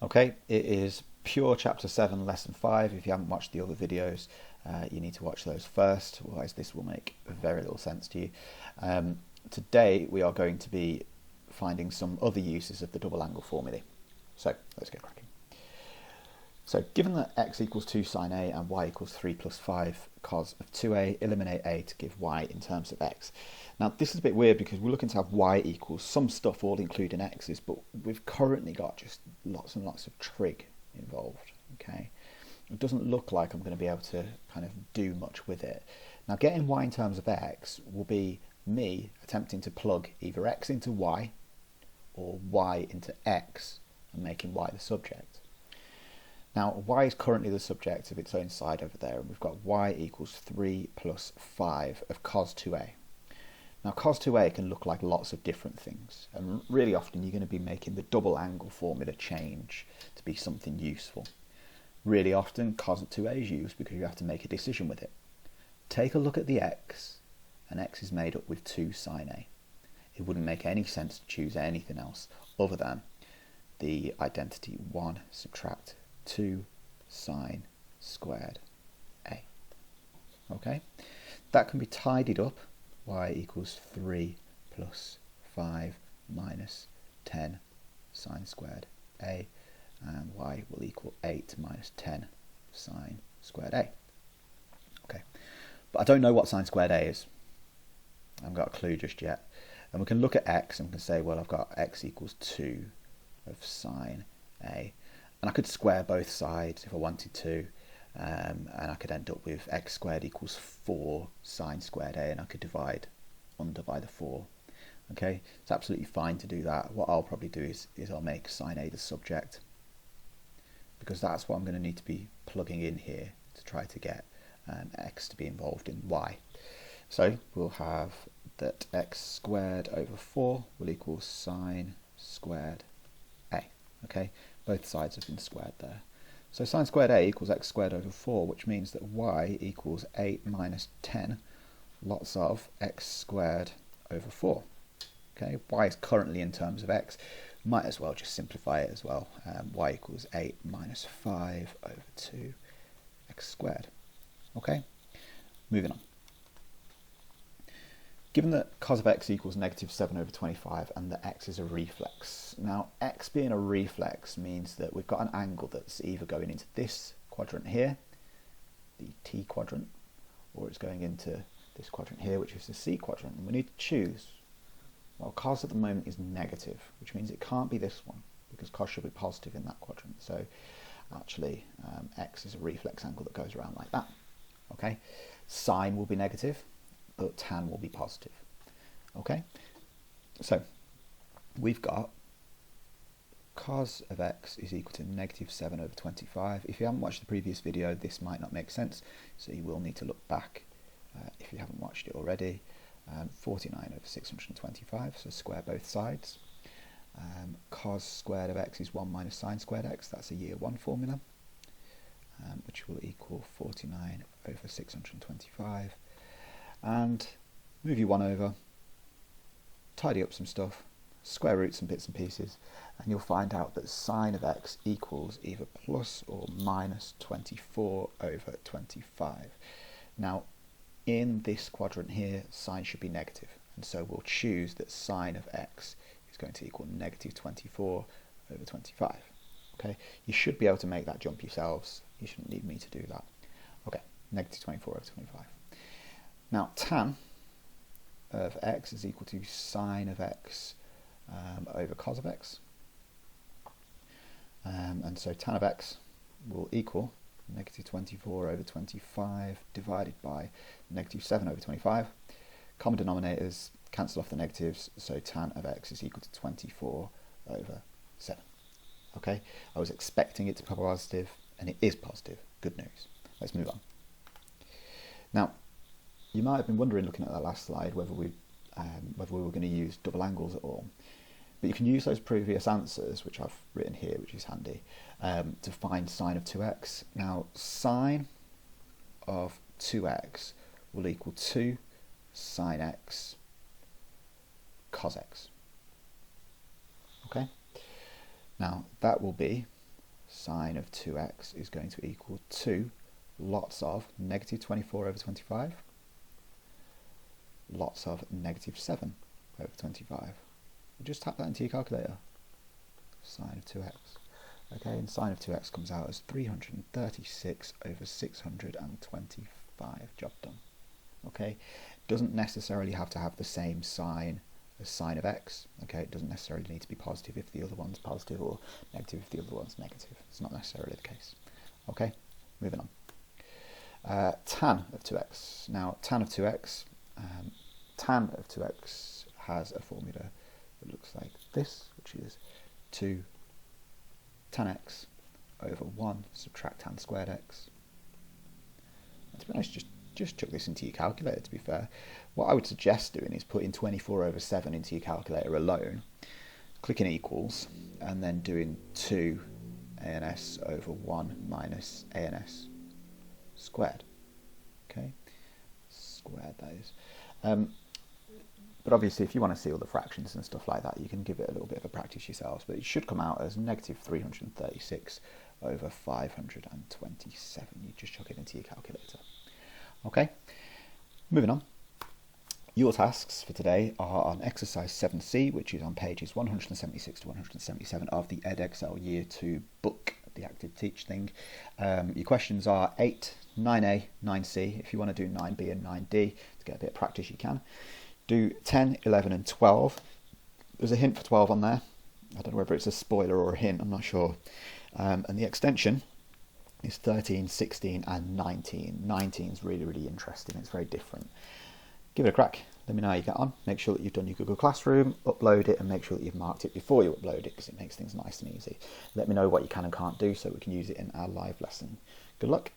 Okay, it is pure chapter 7, lesson 5. If you haven't watched the other videos, you need to watch those first, otherwise this will make very little sense to you. Today we are going to be finding some other uses of the double angle formulae. So let's get cracking. So given that x equals 2 sine A and y equals 3 plus 5 cos of 2A, eliminate A to give y in terms of x. Now this is a bit weird because we're looking to have y equals some stuff all including x's, but we've currently got just lots and lots of trig involved. Okay, it doesn't look like I'm going to be able to kind of do much with it. Now getting y in terms of x will be me attempting to plug either x into y or y into x and making y the subject. Now y is currently the subject of its own side over there, and we've got y equals 3 plus 5 of cos 2a. Now cos 2a can look like lots of different things, and really often you're going to be making the double angle formula change to be something useful. Really often cos of 2a is used because you have to make a decision with it. Take a look at the x, and x is made up with 2 sine a. It wouldn't make any sense to choose anything else other than the identity 1 subtract 2 sine squared a. Okay, that can be tidied up. Y equals 3 plus 5 minus 10 sine squared a, and y will equal 8 minus 10 sine squared a. Okay, but I don't know what sine squared a is. I haven't got a clue just yet. And we can look at x and we can say, well, I've got x equals 2 of sine a. And I could square both sides if I wanted to, and I could end up with x squared equals 4 sine squared a, and I could divide under by the 4. Okay, it's absolutely fine to do that. What I'll probably do is I'll make sine a the subject, because that's what I'm going to need to be plugging in here to try to get x to be involved in y. So we'll have that x squared over 4 will equal sine squared a. Okay, both sides have been squared there. So sine squared a equals x squared over 4, which means that y equals 8 minus 10 lots of x squared over 4. Okay, y is currently in terms of x. Might as well just simplify it as well. Y equals 8 minus 5 over 2 x squared. Okay, moving on. Given that cos of x equals negative 7 over 25 and that x is a reflex. Now, x being a reflex means that we've got an angle that's either going into this quadrant here, the T quadrant, or it's going into this quadrant here, which is the C quadrant. And we need to choose. Well, cos at the moment is negative, which means it can't be this one, because cos should be positive in that quadrant. So actually, x is a reflex angle that goes around like that. Okay, sine will be negative, but tan will be positive. Okay, so we've got cos of x is equal to negative 7 over 25. If you haven't watched the previous video, this might not make sense, so you will need to look back if you haven't watched it already. 49 over 625, so square both sides. Cos squared of x is 1 minus sine squared x, that's a year 1 formula, which will equal 49 over 625. And move your 1 over, tidy up some stuff, square root some bits and pieces, and you'll find out that sine of x equals either plus or minus 24 over 25. Now, in this quadrant here, sine should be negative, and so we'll choose that sine of x is going to equal negative 24 over 25. Okay, you should be able to make that jump yourselves. You shouldn't need me to do that. Okay, negative 24 over 25. Now, tan of x is equal to sine of x over cos of x. And so tan of x will equal negative 24 over 25 divided by negative 7 over 25. Common denominators cancel off the negatives, so tan of x is equal to 24 over 7. Okay, I was expecting it to be positive, and it is positive. Good news. Let's move on. Now, you might have been wondering, looking at that last slide, whether we were going to use double angles at all. But you can use those previous answers, which I've written here, which is handy, to find sine of 2x. Now, sine of 2x will equal 2 sine x cos x. Okay? Now, that will be sine of 2x is going to equal 2 lots of negative 24 over 25 lots of negative 7 over 25. Just tap that into your calculator. Sine of 2x. Okay, and sine of 2x comes out as 336 over 625. Job done. Okay, doesn't necessarily have to have the same sign as sine of x. Okay, it doesn't necessarily need to be positive if the other one's positive or negative if the other one's negative. It's not necessarily the case. Okay, moving on. Tan of 2x. Now, tan of 2x has a formula that looks like this, which is 2 tan x over 1 subtract tan squared x. And to be honest, just chuck this into your calculator, to be fair. What I would suggest doing is putting 24 over 7 into your calculator alone, clicking equals, and then doing 2 ans over 1 minus ans squared. Okay, squared that is. But obviously, if you want to see all the fractions and stuff like that, you can give it a little bit of a practice yourselves. But it should come out as negative 336 over 527. You just chuck it into your calculator. Okay, moving on. Your tasks for today are on exercise 7C, which is on pages 176 to 177 of the edXL Year 2 book, the Active Teach thing. Your questions are 8, 9A, 9C. If you want to do 9B and 9D to get a bit of practice, you can. Do 10, 11 and 12. There's a hint for 12 on there. I don't know whether it's a spoiler or a hint, I'm not sure. And the extension is 13, 16 and 19. 19 is really, really interesting. It's very different. Give it a crack. Let me know how you get on. Make sure that you've done your Google Classroom, upload it, and make sure that you've marked it before you upload it, because it makes things nice and easy. Let me know what you can and can't do so we can use it in our live lesson. Good luck.